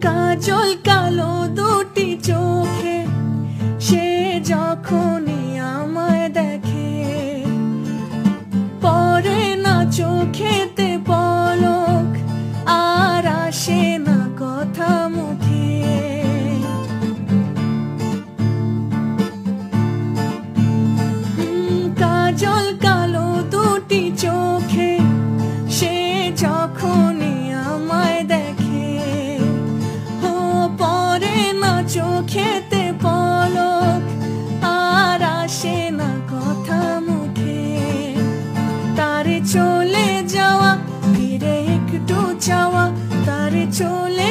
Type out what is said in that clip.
কাজল কালো দুটি চোখে সে যখনই আমায় দেখে, পরে না চোখেতে পলক আর আসে না কথা মুখে। কাজল কালো দুটি চোখে সে যখনই আমায় দেখে, পরে না চোখেতে পলক আর আসে না কথা মুখে। তারে চলে যাওয়া ফিরে একটু চাওয়া, তারে চলে